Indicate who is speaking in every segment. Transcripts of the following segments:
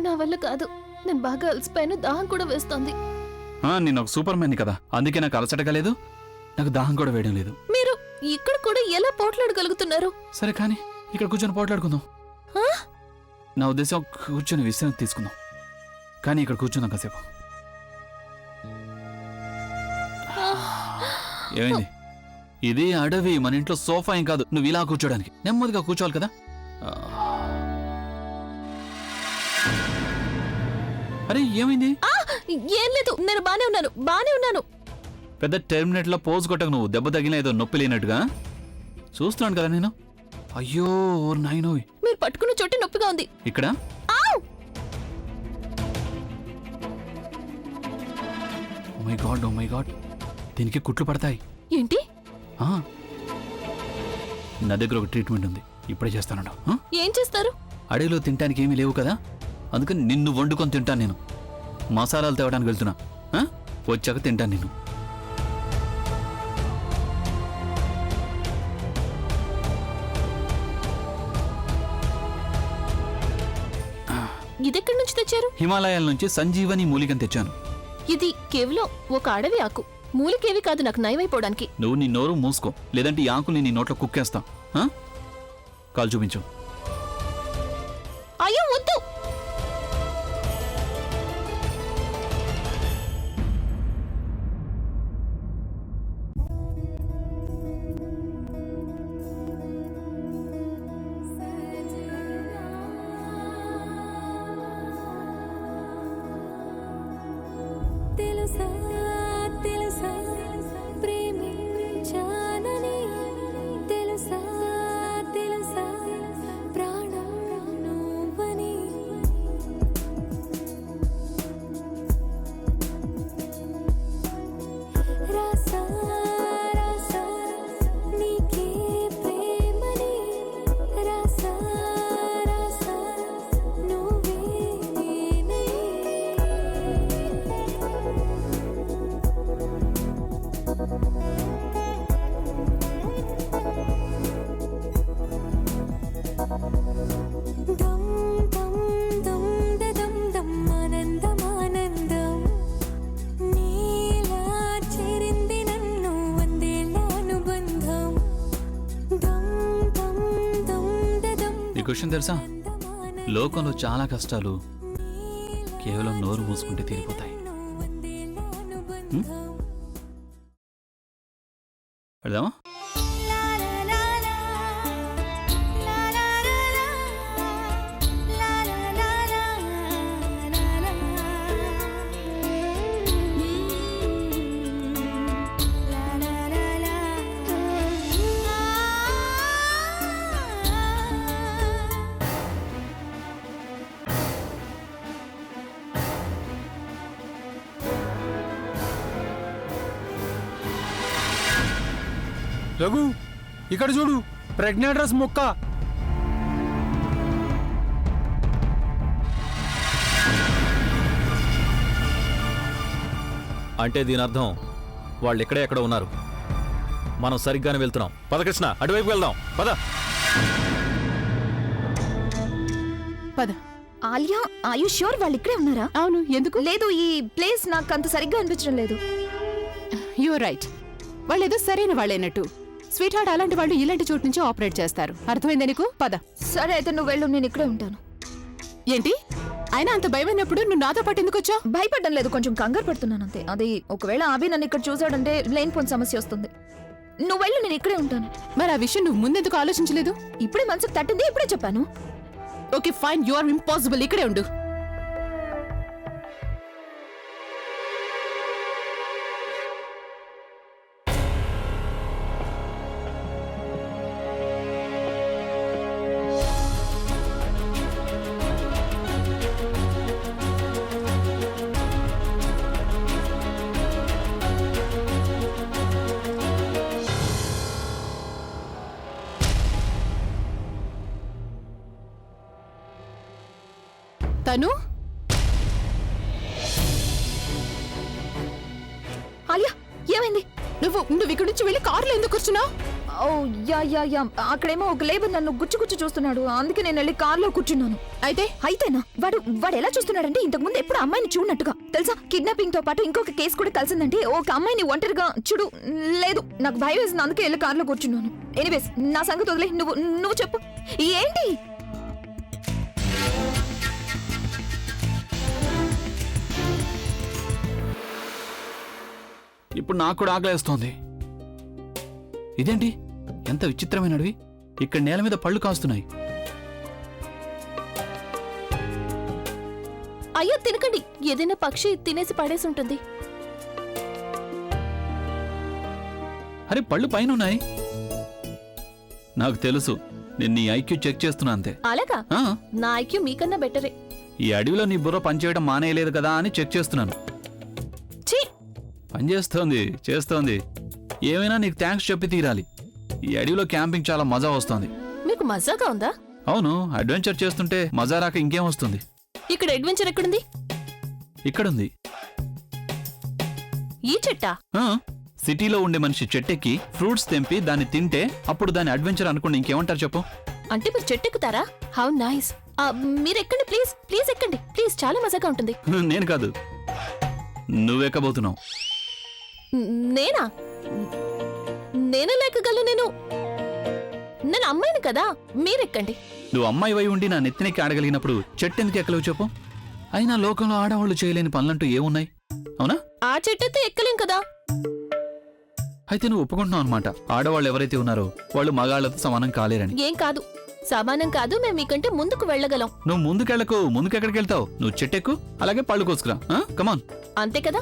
Speaker 1: నా వల్ల కాదు. నేను బాగా అలసిపోయాను, దాహం కూడా వేస్తోంది.
Speaker 2: నేను ఒక సూపర్ మ్యాన్ కదా, అందుకే నాకు అలసటగా లేదు, నాకు దాహం కూడా వేయడం లేదు.
Speaker 1: మీరు ఇక్కడ కూడా ఎలా పోట్లాడగలుగుతున్నారు?
Speaker 2: సరే కానీ ఇక్కడ కూర్చొని పోట్లాడుకుందాం. నా ఉద్దేశం కూర్చొని విశ్రాంతి తీసుకుందాం, కానీ ఇక్కడ కూర్చుందాం కాసేపు. ఏమైంది? ఇది అడవి, మన ఇంట్లో సోఫా ఏం కాదు నువ్వు ఇలా కూర్చోడానికి. నెమ్మదిగా కూర్చోవాలి కదా. అరే ఏమైంది?
Speaker 1: ఏం లేదు, నేను బానే ఉన్నాను.
Speaker 2: పెద్ద టెర్మినేట్ లో పోజ్ కొట్టకు నువ్వు, దెబ్బ తగిలిన ఏదో నొప్పి లేనట్టుగా. చూస్తున్నాను కదా నేను. అయ్యో నాయనో,
Speaker 1: మీరు పట్టుకున్న చోటు నొప్పిగా ఉంది.
Speaker 2: ఇక్కడ ఓ మై గాడ్, దీనికి కుట్లు పడతాయి.
Speaker 1: ఏంటి?
Speaker 2: నా దగ్గర ఒక ట్రీట్మెంట్ ఉంది, ఇప్పుడే చేస్తాను.
Speaker 1: ఏం చేస్తారు?
Speaker 2: అడవిలో తినడానికి ఏమీ లేవు కదా, అందుకని నిన్ను వండుకొని తింటాను. నేను మసాలాలు తేవడానికి వెళ్తున్నా, వచ్చాక తింటాను నేను.
Speaker 1: ఇదెక్కడి నుంచి తెచ్చారు?
Speaker 2: హిమాలయాల నుంచి సంజీవని మూలికని తెచ్చాను.
Speaker 1: ఇది కేవలం ఒక అడవి ఆకు, మూలికేవి కాదు నాకు నయమైపోవడానికి.
Speaker 2: నువ్వు నీ నోరు మూసుకో, లేదంటే ఈ ఆకుని నీ నోట్లో కుక్కేస్తా. కాలు చూపించు.
Speaker 1: అయ్యో వద్దు.
Speaker 2: క్వశ్చన్ తెలుసా, లోకంలో చాలా కష్టాలు కేవలం నోరు మూసుకుంటే తీరిపోతాయి. వెళ్దామా?
Speaker 3: రఘు, ఇక్కడ చూడు, ప్రెగ్నెంట్ మొక్క.
Speaker 4: అంటే దీని అర్థం వాళ్ళు ఇక్కడే ఎక్కడ ఉన్నారు, మనం సరిగ్గానే వెళ్తున్నాం. పద కృష్ణ, అటువైపు వెళ్దాం. పద
Speaker 5: పద.
Speaker 1: ఆలియా, ఆర్ యు ష్యూర్ వాళ్ళు ఇక్కడే ఉన్నారా?
Speaker 5: అవును, ఎందుకు
Speaker 1: లేదు, ఈ ప్లేస్ నాకు అంత సరిగ్గా అనిపించడం లేదు.
Speaker 5: యు ఆర్ రైట్, వాళ్ళేదో సరైన వాళ్ళైనట్టు. స్వీట్ హార్ట్, అలాంటి వాళ్ళు ఇలాంటి చోటు నుంచి ఆపరేట్ చేస్తారు. అర్థమైందా నీకు? పద.
Speaker 1: సరే అయితే నువ్వు వెళ్ళు, నేను ఇక్కడే ఉంటాను.
Speaker 5: ఏంటి అయినా అంత భయమైనప్పుడు నువ్వు నాతో పాటు ఎందుకు వచ్చావు?
Speaker 1: భయపడడం లేదు, కొంచెం కంగారు పడుతున్నాను అంతే. అది ఒకవేళ అభి నన్ను ఇక్కడ చూసాడంటే లేనిపోని సమస్య వస్తుంది. నువ్వు వెళ్ళు, నేను ఇక్కడే ఉంటాను.
Speaker 5: మరి ఆ విషయం నువ్వు ముందెందుకు ఆలోచించలేదు?
Speaker 1: ఇప్పుడే మనసుకు తట్టింది, ఇప్పుడే చెప్పాను.
Speaker 5: Okay fine, you are impossible. ఇక్కడే ఉండు. తను
Speaker 1: ఆలియా, ఏమైంది?
Speaker 5: నువ్వు ఇక్కడి నుంచి వెళ్ళి కారులో ఎందుకు కూర్చున్నావు?
Speaker 1: ఓ యా యా యా అక్కడేమో ఒక లేబర్ నన్ను గుచ్చి చూస్తున్నాడు, అందుకే నేను వెళ్ళి కార్లో కూర్చున్నాను. అయితేనా వాడు ఎలా చూస్తున్నాడంటే ఇంతకు ముందు ఎప్పుడు అమ్మాయిని చూడనట్టుగా. తెలుసా, కిడ్నాపింగ్ తో పాటు ఇంకొక కేసు కూడా కలిసిందంటే ఒక అమ్మాయిని ఒంటరిగా చూడు. లేదు, నాకు భయం వేసింది, అందుకే వెళ్ళి కార్లో కూర్చున్నాను. ఎనీవేస్, నా సంగతి వదిలే, నువ్వు చెప్పు ఏంటి.
Speaker 2: ఇప్పుడు నాకు కూడా ఆకలేస్తోంది. ఇదేంటి ఎంత విచిత్రమైన అడవి, ఇక్కడ నేల మీద పళ్ళు కాస్తున్నాయి.
Speaker 6: అయ్యో తినకండి, ఏదైనా పక్షి తినేసి పడేసి ఉంటుంది.
Speaker 2: అరే పళ్ళు పైన ఉన్నాయి. నాకు తెలుసు, నేను నీ ఐక్యూ చెక్ చేస్తున్నా అంతే.
Speaker 6: అలాగా,
Speaker 2: ఆ,
Speaker 6: నా ఐక్యూ మీకన్నా బెటరే.
Speaker 2: ఈ అడవిలో నీ బుర్ర పనిచేయడం మానేయలేదు కదా అని చెక్ చేస్తున్నాను.
Speaker 6: ఛీ,
Speaker 2: పనిచేస్తోంది, చేస్తోంది. ఏమైనా నీకు థ్యాంక్స్ చెప్పి తీరాలి. ఈ అడవిలో క్యాంపింగ్ చాలా మజా వస్తోంది.
Speaker 6: మీకు మజాగా ఉందా?
Speaker 2: అవును, అడ్వెంచర్ చేస్తుంటే మజా రాక ఇంకేం వస్తుంది.
Speaker 6: ఇక్కడ అడ్వెంచర్ ఎక్కడుంది?
Speaker 2: ఇక్కడుంది.
Speaker 6: ఈ చెట్టా?
Speaker 2: ఆ, సిటీలో ఉండే మనిషి చెట్టెక్కి ఫ్రూట్స్ తెంపి దాన్ని తింటే అప్పుడు దాన్ని అడ్వెంచర్ అనుకుని ఇంకేమంటారు చెప్పు.
Speaker 6: అంటే మీరు చెట్టు ఎక్కుతారా? How nice. మీరు ఎక్కండి ప్లీజ్, ప్లీజ్ ఎక్కండి ప్లీజ్, చాలా మజాగా ఉంటుంది.
Speaker 2: నేను కాదు, నువ్వెక్కబోతున్నావు.
Speaker 6: నేనా? నేనే లేకగలను. నేను అమ్మాయిని కదా, మీరెక్కండి.
Speaker 2: నువ్వు అమ్మాయి వై ఉండి నా నెత్తినెక్కి ఆడగలిగినప్పుడు చెట్టెందుకు ఎక్కలేవు చెప్పు. అయినా లోకంలో ఆడవాళ్ళు చేయలేని పనులంటూ ఏమున్నాయి, అవునా?
Speaker 6: ఆ చెట్టయితే ఎక్కలేం కదా.
Speaker 2: అయితే నువ్వు ఒప్పుకుంటున్నావు అనమాట, ఆడవాళ్ళు ఎవరైతే ఉన్నారో వాళ్ళు మగాళ్లతో సమానం కాలేరని.
Speaker 6: ఏం కాదు, సమానం కాదు, మేము మీకంటే ముందుకు వెళ్ళగలం.
Speaker 2: నువ్వు ముందుకెళ్ళకు, ముందుకెక్కడికి వెళ్తావు? నువ్వు చెట్టెక్కు, అలాగే పళ్ళు కోసుకురా. కమాన్.
Speaker 6: అంతే కదా.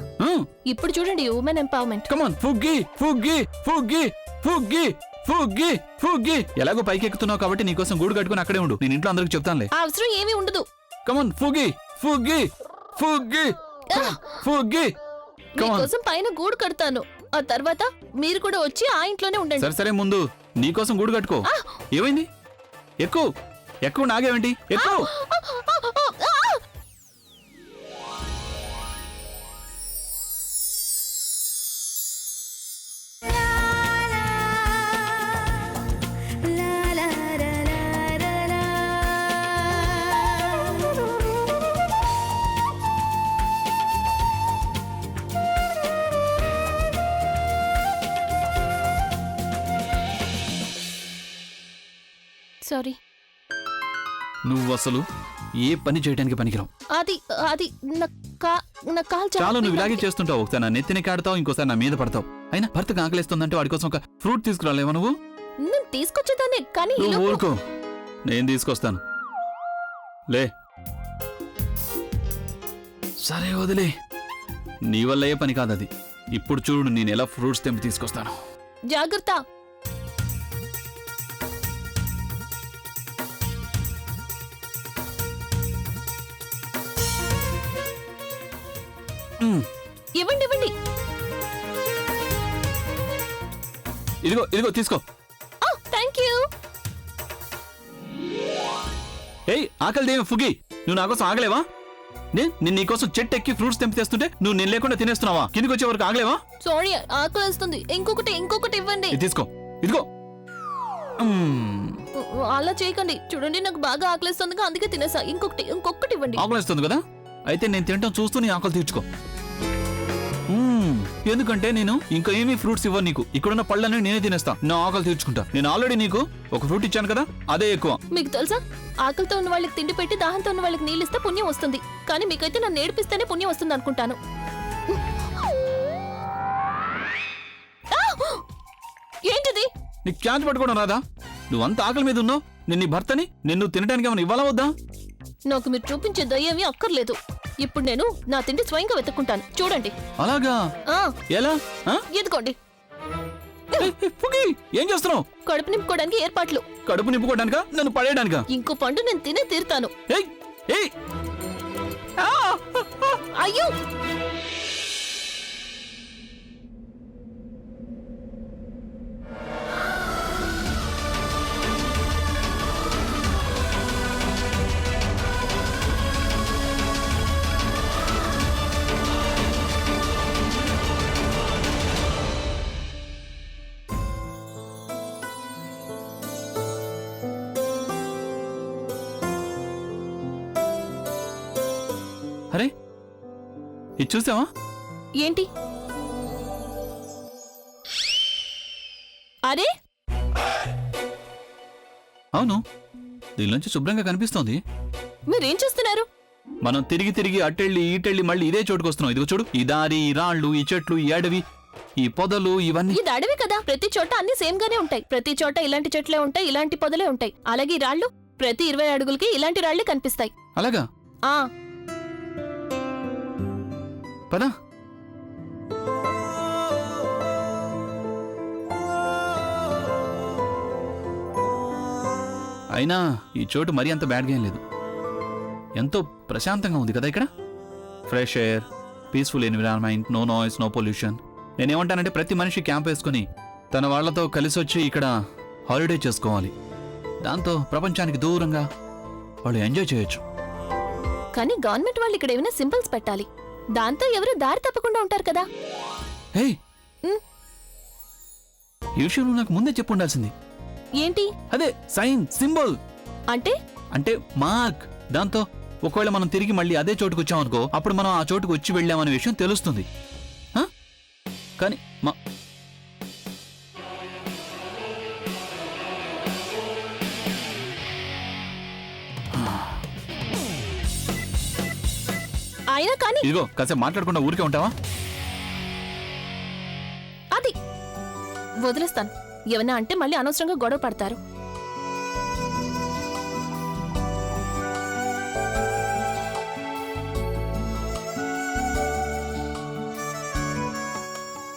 Speaker 6: ఇప్పుడు చూడండి, ఉమెన్ ఎంపవర్మెంట్.
Speaker 2: కమాన్, ఫుగ్గి ఫుగ్గి ఫుగ్గి ఫుగ్గి ఫుగ్గి ఫుగ్గి. ఎలాగో పైకి ఎక్కుతున్నావు కాబట్టి నీకోసం గూడు కట్టుకుని అక్కడే ఉండు, నేను ఇంట్లో అందరికి చెప్తానులే.
Speaker 6: ఆ అవసరం ఏమీ ఉండదు.
Speaker 2: కమాన్, ఫుగ్గి ఫుగ్గి ఫుగ్గి ఫుగ్గి.
Speaker 6: మీకోసం పైన గూడు కడతాను, ఆ తర్వాత మీరు కూడా వచ్చి ఆ ఇంట్లోనే ఉండండి.
Speaker 2: సరే సరే, ముందు నీకోసం గూడు కట్టుకో. ఏమైంది? ఎక్కువ ఎక్కువ నాగేవేంటి? ఎక్కువ.
Speaker 6: సారీ.
Speaker 2: నువ్వు అసలు ఏ పని చేయడానికి పనికిరావు.
Speaker 6: అది అది నా కాల్
Speaker 2: చాలు, నువ్వు ఇలాగే చేస్తుంటావు. ఒకసారి నా నెత్తిని కాడతావు, ఇంకోసారి నా మీద పడతావు. అయినా భర్తకు ఆకలిస్తుందంటే వాడి కోసం ఒక ఫ్రూట్ తీసుకురాలేవా నువ్వు?
Speaker 6: నేను తీసుకొచ్చేదాన్ని, కానీ
Speaker 2: నువ్వు ఊరుకో, నేను తీసుకొస్తాను. లే, సరే వదిలే, నీ వల్ల ఏ పని కాదు అది. ఇప్పుడు చూడు నేను ఎలా ఫ్రూట్స్ తెంపి తీసుకొస్తాను.
Speaker 6: జాగ్రత్త. ఇవ్వండి ఇవ్వండి.
Speaker 2: ఇదిగో ఇదిగో తీసుకో.
Speaker 6: Thank you.
Speaker 2: ఏయ్ ఆకలి దేవి ఫుగి, నువ్వు నా కోసం ఆగలేవా? నేను నీకోసం చెట్టు ఎక్కి ఫ్రూట్స్ తెంపి తెస్తుంటే నువ్వు నేను లేకుండా తినేస్తున్నావా? కిందికి వచ్చే వరకు ఆగలేవా?
Speaker 6: సారీ, ఆకలి వస్తుంది. ఇంకొకటి ఇవ్వండి.
Speaker 2: ఇది తీసుకో, ఇదిగో.
Speaker 6: అలా చేయకండి, చూడండి నాకు బాగా ఆకలిస్తుంది, అందుకే తినేసా. ఇంకొకటి ఇవ్వండి.
Speaker 2: ఆకలిస్తుంది కదా, అయితే నేను తింటాం చూస్తూ నీ ఆకలి తీర్చుకో. ఎందుకంటే నేను ఇంకా ఏమీ ఫ్రూట్స్ ఇవ్వను నీకు. ఇక్కడున్న పళ్ళని నేనే తినేస్తా, నా ఆకలి తీర్చుకుంటా. నేను ఆల్రెడీ నీకు ఒక ఫ్రూట్ ఇచ్చాను కదా, అదే ఎక్కువ.
Speaker 6: మీకు తెలుసా, ఆకలితో ఉన్న వాళ్ళకి తిండి పెట్టి దాహంతో ఉన్న వాళ్ళకి నీళ్ళు ఇస్తే పుణ్యం వస్తుంది, కానీ మీకైతే నన్ను ఏడిపిస్తేనే పుణ్యం వస్తుంది అనుకుంటాను. ఏంటిది?
Speaker 2: నీకు క్యాచ్ పట్టుకోవడం రాదా? నువ్వంత ఆకలి మీద ఉన్నావు, నేను నీ భర్తని, నిన్ను తినడానికి ఏమైనా ఇవ్వాలా వద్దా?
Speaker 6: నాకు మీరు చూపించే దయ్యేమీ అక్కర్లేదు. ఇప్పుడు నేను నా తిండి స్వయంగా వెతుక్కుంటాను, చూడండి.
Speaker 2: అలాగా? ఎలా?
Speaker 6: ఎదుకోండి.
Speaker 2: ఏం చేస్తున్నావు?
Speaker 6: కడుపు నింపుకోవడానికి ఏర్పాట్లు.
Speaker 2: కడుపు నింపుకోవడానికా, నన్ను పడేయడానికా?
Speaker 6: ఇంకో పండు నేను తినే తీరుతాను. అయ్యో,
Speaker 2: అరే ఇది చూసావా?
Speaker 6: ఏంటి? అరే
Speaker 2: అవును, దీనిలోంచి శుభ్రంగా కనిపిస్తోంది.
Speaker 6: మీరేం చేస్తున్నారు?
Speaker 2: మనం తిరిగి తిరిగి అటెళ్ళి ఈటెళ్ళి మళ్ళీ ఇదే చోటుకు వస్తున్నాం. ఇదిగో చూడు, ఈ దారి, ఈ రాళ్ళు, ఈ చెట్లు, ఈ అడవి, ఈ పొదలు, ఇవన్నీ.
Speaker 6: ఇది అడవి కదా, ప్రతి చోట అన్ని సేమ్ గానే ఉంటాయి. ప్రతి చోట ఇలాంటి చెట్లే ఉంటాయి, ఇలాంటి పొదలే ఉంటాయి. అలాగే ఈ రాళ్ళు ప్రతి 20 అడుగులకి ఇలాంటి రాళ్లే కనిపిస్తాయి.
Speaker 2: అలాగా?
Speaker 6: ఆ
Speaker 2: పదా. అయినా ఈ చోటు మరీ అంత బ్యాడ్గా ఏం లేదు. ఎంతో ప్రశాంతంగా ఉంది కదా ఇక్కడ. Fresh air, peaceful environment, no noise, no pollution. నేనేమంటానంటే ప్రతి మనిషి క్యాంప్ వేసుకుని తన వాళ్లతో కలిసి వచ్చి ఇక్కడ హాలిడే చేసుకోవాలి. దాంతో ప్రపంచానికి దూరంగా వాళ్ళు ఎంజాయ్ చేయొచ్చు.
Speaker 6: కానీ గవర్నమెంట్ వాళ్ళు ఇక్కడ ఏమైనా సింబల్స్ పెట్టాలి. దాంతో ఎవరు దారి తప్పకుండా ఉంటారు కదా.
Speaker 2: హే,
Speaker 6: ఉమ్.
Speaker 2: ఈ విషయం నువ్వు నాకు ముందే చెప్పు ఉండాల్సింది.
Speaker 6: ఏంటి
Speaker 2: అదే సైన్, సింబల్
Speaker 6: అంటే?
Speaker 2: అంటే మార్క్. దాంతో ఒకవేళ మనం తిరిగి మళ్ళీ అదే చోటుకు వచ్చామనుకో, అప్పుడు మనం ఆ చోటుకు వచ్చి వెళ్ళామనే విషయం తెలుస్తుంది. కానీ
Speaker 6: అయినా కానీ
Speaker 2: ఇదిగో కాసేపు మాట్లాడకుండా ఊరికే ఉంటావా?
Speaker 6: అది వదిలేస్తాను. ఏమన్నా అంటే మళ్ళీ అనవసరంగా గొడవ పడతారు.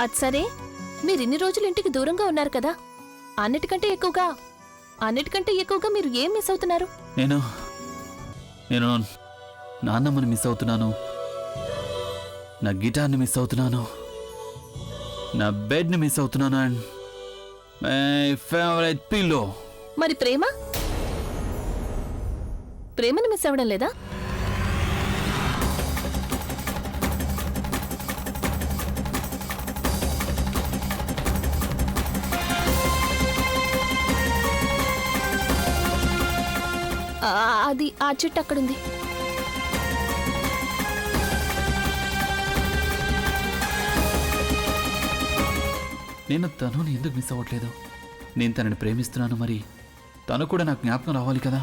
Speaker 6: అది సరే, మీరు ఇన్ని రోజులు ఇంటికి దూరంగా ఉన్నారు కదా, అన్నిటికంటే ఎక్కువగా మీరు ఏం మిస్ అవుతున్నారు?
Speaker 2: నేను నాన్నమ్మని మిస్ అవుతున్నాను, నా గిటార్ని మిస్ అవుతున్నాను, నా బెడ్ని మిస్ అవుతున్నాను, అండ్ మై ఫేవరెట్ పిల్లో.
Speaker 6: మరి ప్రేమను మిస్ అవ్వడం లేదా? అది ఆ చెట్టు అక్కడుంది.
Speaker 2: నేను తనుని ఎందుకు మిస్ అవ్వట్లేదు? నేను తనని ప్రేమిస్తున్నాను, మరి తను కూడా నాకు జ్ఞాపకం రావాలి కదా.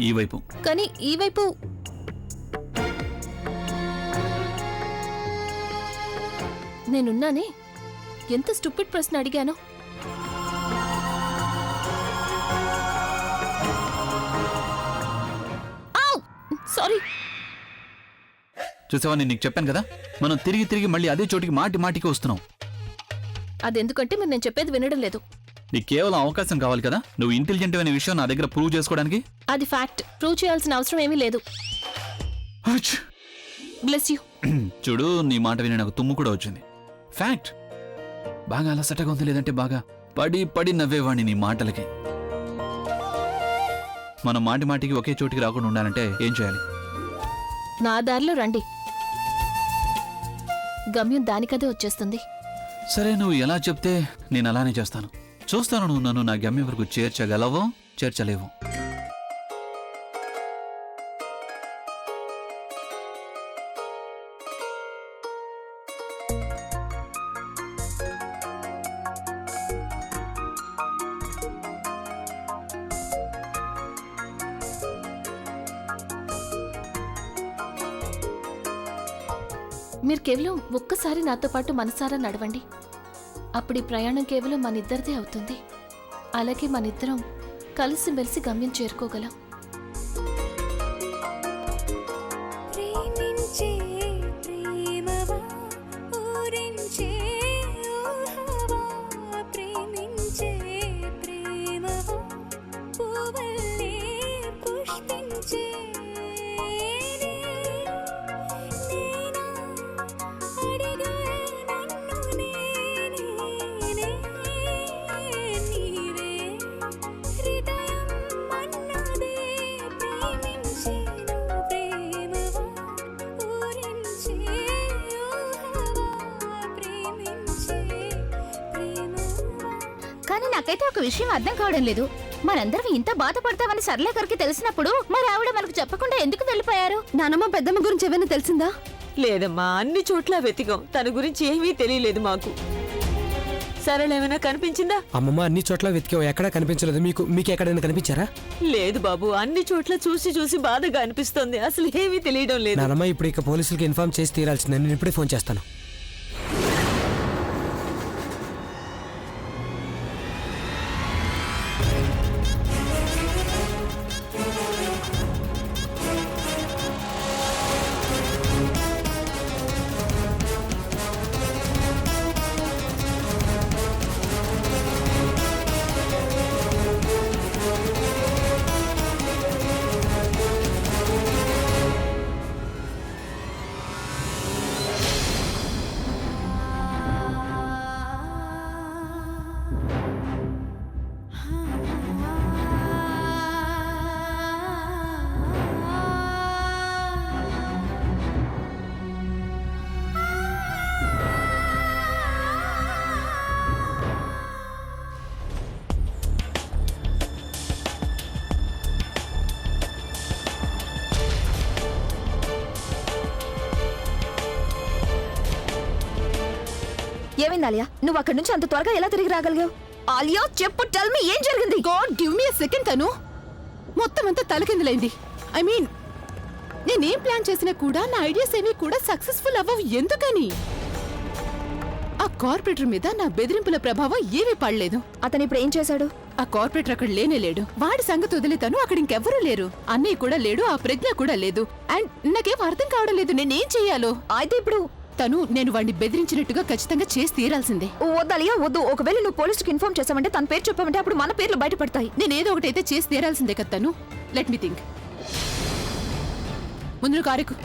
Speaker 2: ఈ వైపు.
Speaker 6: కానీ ఈ వైపు నేనున్నానే. ఎంత స్టూపిడ్ ప్రశ్న అడిగాను. సారీ.
Speaker 2: చూసావా, నేను నీకు చెప్పాను కదా, మనం తిరిగి తిరిగి మళ్ళీ అదే చోటికి మాటికి వస్తున్నాం.
Speaker 6: అదెందుకంటే మీరు నేను చెప్పేది వినడం లేదు.
Speaker 2: నీకు కేవలం అవకాశం కావాలి కదా, నువ్వు ఇంటెలిజెంట్ అనే విషయం నా దగ్గర ప్రూవ్ చేసుకోవడానికి.
Speaker 6: అది ఫ్యాక్ట్. ప్రూవ్ చేయాల్సిన అవసరం ఏమీ లేదు. Bless you.
Speaker 2: చూడు, నీ మాట విని నాకు తుమ్ము కూడా వచ్చింది. ఫ్యాక్ట్. బాగా అలసటగా ఉంది, లేదంటే బాగా పడి నవ్వేవాణ్ణి నీ మాటలకి. మనం మాటికి ఒకే చోటికి రాకుండా ఉండాలంటే ఏం చేయాలి?
Speaker 6: నా దారిలో రండి, గమ్యం దానికదే వచ్చేస్తుంది.
Speaker 2: సరే, నువ్వు ఎలా చెప్తే నేను అలానే చేస్తాను. చూస్తాను నువ్వు నన్ను నా గమ్యం వరకు చేర్చగలవో చేర్చలేవు.
Speaker 6: మీరు కేవలం ఒక్కసారి నాతో పాటు మనసారా నడవండి. అప్పుడు ఈ ప్రయాణం కేవలం మనిద్దరిదే అవుతుంది. అలాగే మనిద్దరం కలిసిమెలిసి గమ్యం చేరుకోగలం.
Speaker 7: హృదయం అన్నదే
Speaker 1: కానీ నాకైతే ఒక విషయం అర్థం కావడం లేదు. మనందరం ఇంత బాధపడతామని సరళ గారికి తెలిసినప్పుడు మరి ఆవిడ మనకు చెప్పకుండా ఎందుకు వెళ్ళిపోయారు?
Speaker 5: నానమ్మ పెద్దమ్మ గురించి ఏమైనా తెలిసిందా?
Speaker 7: లేదమ్మా, అన్ని చోట్ల వెతికాం, తన గురించి ఏమీ తెలియలేదు మాకు. సరళ ఏమైనా కనిపించిందా?
Speaker 3: అమ్మమ్మ అన్ని చోట్ల వెతికావు, ఎక్కడా కనిపించలేదు. మీకు ఎక్కడైనా కనిపించారా?
Speaker 7: లేదు బాబు, అన్ని చోట్ల చూసి బాధగా అనిపిస్తోంది. అసలు ఏమీ తెలియడం లేదు.
Speaker 3: నానమ్మ ఇప్పుడు ఇక పోలీసులకి ఇన్ఫార్మ్ చేసి తీరాల్సిందే. నేను ఇప్పుడే ఫోన్ చేస్తాను.
Speaker 1: ఏమైంది ఆలియా? నువ్వు అక్కడి నుంచి అంత త్వరగా ఎలా తిరిగి రాగలిగావు? ఆలియా చెప్పు, టెల్ మీ, ఏం జరిగింది?
Speaker 5: God give me a second. తను మొత్తం అంతా తలకిందులైంది. ఐ మీన్ నేనేం ప్లాన్ చేసినా కూడా నా ఐడియాస్ ఏమీ కూడా సక్సెస్ఫుల్ అవ్వవు. ఎందుకని? ఆ కార్పొరేటర్ మీద నా బెదిరింపుల ప్రభావం ఏమీ పడలేదు.
Speaker 1: అతను ఇప్పుడు ఏం చేశాడు?
Speaker 5: ఆ కార్పొరేటర్ అక్కడ లేనే లేడు. వాడి సంగతి వదిలేతాను, అక్కడ ఇంకెవ్వరూ లేరు. అన్నయ్య కూడా లేడు, ఆ ప్రజ్ఞ కూడా లేదు. అండ్ నాకేం అర్థం కావడం లేదు నేనేం చెయ్యాలో.
Speaker 1: అయితే ఇప్పుడు
Speaker 5: తను నేను వాడిని బెదిరించినట్టుగా ఖచ్చితంగా చేసి తీరాల్సిందే.
Speaker 1: వద్దు ఆలియా, వద్దు. ఒకవేళ నువ్వు పోలీసుకి ఇన్ఫార్మ్ చేసావంటే, తన పేరు చెప్పావంటే అప్పుడు మన పేర్లు బయటపడతాయి.
Speaker 5: నేనేదో ఒకటైతే చేసి తీరాల్సిందే కదా తను. Let me think. ముందు కారెక్కు.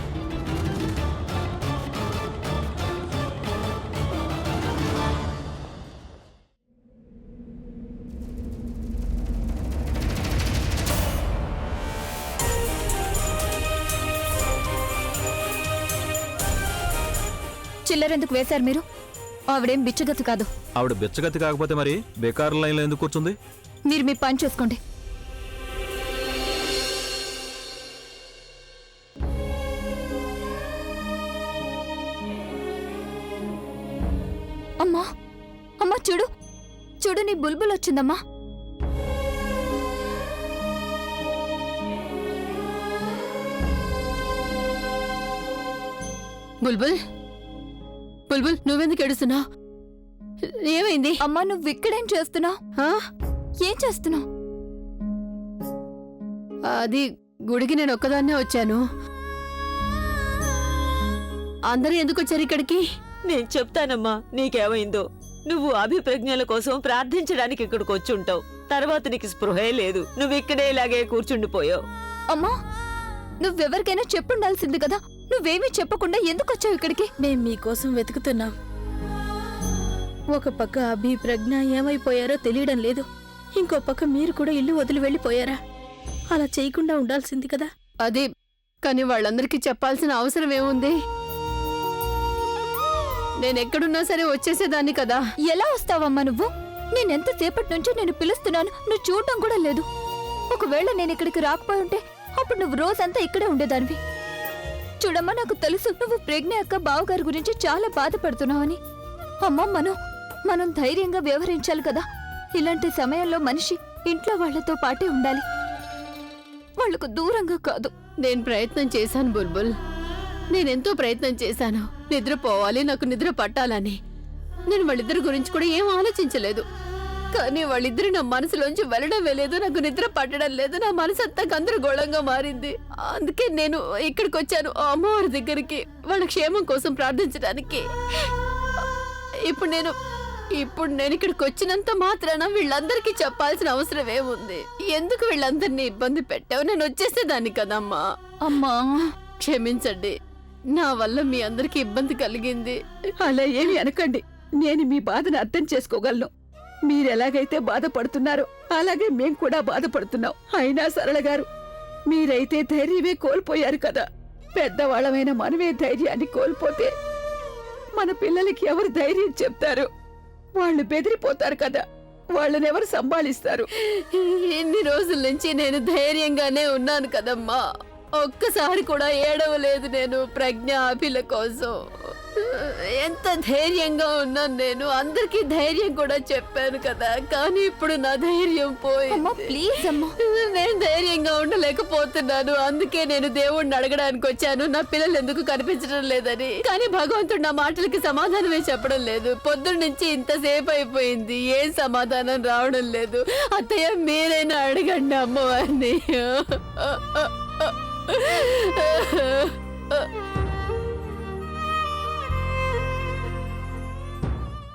Speaker 1: చిల్లరెందుకు వేశారు మీరు? ఆవిడేం బిచ్చగతి కాదు.
Speaker 4: ఆవిడ బిచ్చగతి కాకపోతే మరి బేకార్ లైన్లో ఎందుకు కూర్చుంది?
Speaker 1: మీరు మీ పని చేసుకోండి. అమ్మా, అమ్మా చూడు, చూడు నీ బుల్బుల్ వచ్చిందమ్మా.
Speaker 5: బుల్బుల్, బుల్బుల్ నువ్వెందుకు ఏడుస్తున్నావు? ఏమైంది?
Speaker 1: అమ్మా నువ్వు ఇక్కడేం చేస్తున్నావు? ఏం చేస్తున్నావు?
Speaker 5: అది గుడికి నేను ఒక్కదాన్నే వచ్చాను. అందరూ ఎందుకు వచ్చారు ఇక్కడికి?
Speaker 7: నేను చెప్తానమ్మా నీకేమైందో. నువ్వు అభిప్రజ్ఞల కోసం ప్రార్థించడానికి ఇక్కడికి వచ్చి ఉంటావు. తర్వాత నీకు స్పృహే లేదు, నువ్వు ఇక్కడే ఇలాగే కూర్చుండిపోయావు.
Speaker 1: అమ్మా నువ్వెవరికైనా చెప్పుండాల్సింది కదా, నువ్వేమీ చెప్పకుండా ఎందుకు వచ్చావు ఇక్కడికి?
Speaker 8: మేం మీకోసం వెతుకుతున్నాం. ఒక పక్క అభి ప్రజ్ఞ ఏమైపోయారో తెలియడం లేదు, ఇంకో పక్క మీరు కూడా ఇల్లు వదిలి వెళ్ళిపోయారా? అలా చేయకుండా ఉండాల్సింది కదా.
Speaker 5: అది కానీ వాళ్ళందరికీ చెప్పాల్సిన అవసరం ఏముంది? నేనెక్కడున్నా సరే వచ్చేసేదాన్ని కదా.
Speaker 1: ఎలా వస్తావమ్మా నువ్వు? నేనెంతసేపటి నుంచో నేను పిలుస్తున్నాను, నువ్వు చూడటం కూడా లేదు. ఒకవేళ నేను ఇక్కడికి రాకపోయి ఉంటే అప్పుడు నువ్వు రోజంతా ఇక్కడే ఉండేదానివి. చూడమ్మా, నాకు తెలుసు నువ్వు ప్రజ్ఞ అక్క బావగారి గురించి చాలా బాధపడుతున్నావని. అమ్మా మనం ధైర్యంగా వ్యవహరించాలి కదా. ఇలాంటి సమయంలో మనిషి ఇంట్లో వాళ్లతో పాటే ఉండాలి, వాళ్లకు దూరంగా కాదు.
Speaker 5: నేను ప్రయత్నం చేశాను బుల్బుల్, నేనెంతో ప్రయత్నం చేశాను. నిద్రపోవాలి, నాకు నిద్ర పట్టాలని. నేను వాళ్ళిద్దరి గురించి కూడా ఏం ఆలోచించలేదు. కానీ వాళ్ళిద్దరు నా మనసులోంచి వెళ్ళడం లేదు, నాకు నిద్ర పట్టడం లేదు. నా మనసు అంతా గందరగోళంగా మారింది. అందుకే నేను ఇక్కడికి వచ్చాను, ఆ అమ్మవారి దగ్గరికి, వాళ్ళ క్షేమం కోసం ప్రార్థించడానికి. ఇప్పుడు నేను ఇక్కడికి వచ్చినంత మాత్రాన వీళ్ళందరికీ చెప్పాల్సిన అవసరం ఏముంది? ఎందుకు వీళ్ళందరినీ ఇబ్బంది పెట్టావు? నేను వచ్చేసేదాన్ని కదమ్మా.
Speaker 1: అమ్మా
Speaker 5: క్షమించండి, నా వల్ల మీ అందరికి ఇబ్బంది కలిగింది.
Speaker 8: అలా ఏమి అనకండి, నేను మీ బాధను అర్థం చేసుకోగలను. మీరెలాగైతే బాధపడుతున్నారో అలాగే మేం కూడా బాధపడుతున్నాం. అయినా సరళ గారు, మీరైతే ధైర్యమే కోల్పోయారు కదా. పెద్దవాళ్ళమైన మనమే ధైర్యాన్ని కోల్పోతే మన పిల్లలకి ఎవరు ధైర్యం చెప్తారు? వాళ్ళు బెదిరిపోతారు కదా. వాళ్ళని ఎవరు సంభాళిస్తారు?
Speaker 5: ఇన్ని రోజుల నుంచి నేను ధైర్యంగానే ఉన్నాను కదమ్మా. ఒక్కసారి కూడా ఏడవలేదు నేను ప్రజ్ఞ అభిల కోసం. ఎంత ధైర్యంగా ఉన్నాను నేను. అందరికీ ధైర్యం కూడా చెప్పాను కదా, కానీ ఇప్పుడు నా ధైర్యం
Speaker 1: అమ్మా
Speaker 5: పోయింది.
Speaker 1: ప్లీజ్ అమ్మా.
Speaker 5: నేను ధైర్యంగా ఉండలేకపోతున్నాను. అందుకే నేను దేవుణ్ణి అడగడానికి వచ్చాను, నా పిల్లలు ఎందుకు కనిపించడం లేదని. కానీ భగవంతుడు నా మాటలకి సమాధానమే చెప్పడం లేదు. పొద్దున్న నుంచి ఇంతసేపు అయిపోయింది, ఏం సమాధానం రావడం లేదు. అత్తయ్య మీరైనా అడగండి అమ్మవారిని.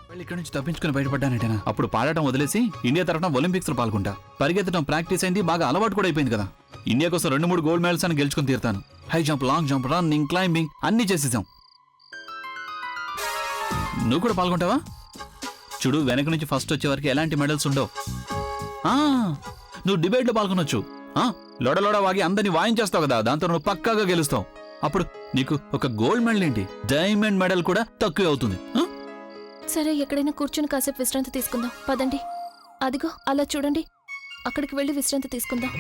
Speaker 2: వాళ్ళు ఇక్కడి నుంచి తప్పించుకుని బయటపడ్డానంటేనా? అప్పుడు పాడటం వదిలేసి ఇండియా తరఫున ఒలింపిక్స్ లో పాల్గొంటా. పరిగెత్తడం ప్రాక్టీస్ అయింది, బాగా అలవాటు కూడా అయిపోయింది కదా. ఇండియా కోసం 2-3 గోల్డ్ మెడల్స్ అని గెలుచుకుని తీరుతాను. High jump, long jump, running, climbing అన్నీ చేసేసాం. నువ్వు కూడా పాల్గొంటావా? చూడు, వెనక నుంచి ఫస్ట్ వచ్చే వరకు ఎలాంటి మెడల్స్ ఉండవు. నువ్వు డిబేట్ లో పాల్గొనొచ్చు. లోడలోడ వాగి అందరినీ వాయించేస్తావు కదా, దాంతో నువ్వు పక్కాగా గెలుస్తావు. అప్పుడు నీకు ఒక గోల్డ్ మెడల్ ఏంటి, డైమండ్ మెడల్ కూడా తక్కువ అవుతుంది.
Speaker 6: సరే, ఎక్కడైనా కూర్చుని కాసేపు విశ్రాంతి తీసుకుందాం. పదండి. అదిగో అలా చూడండి, అక్కడికి వెళ్ళి విశ్రాంతి తీసుకుందాం.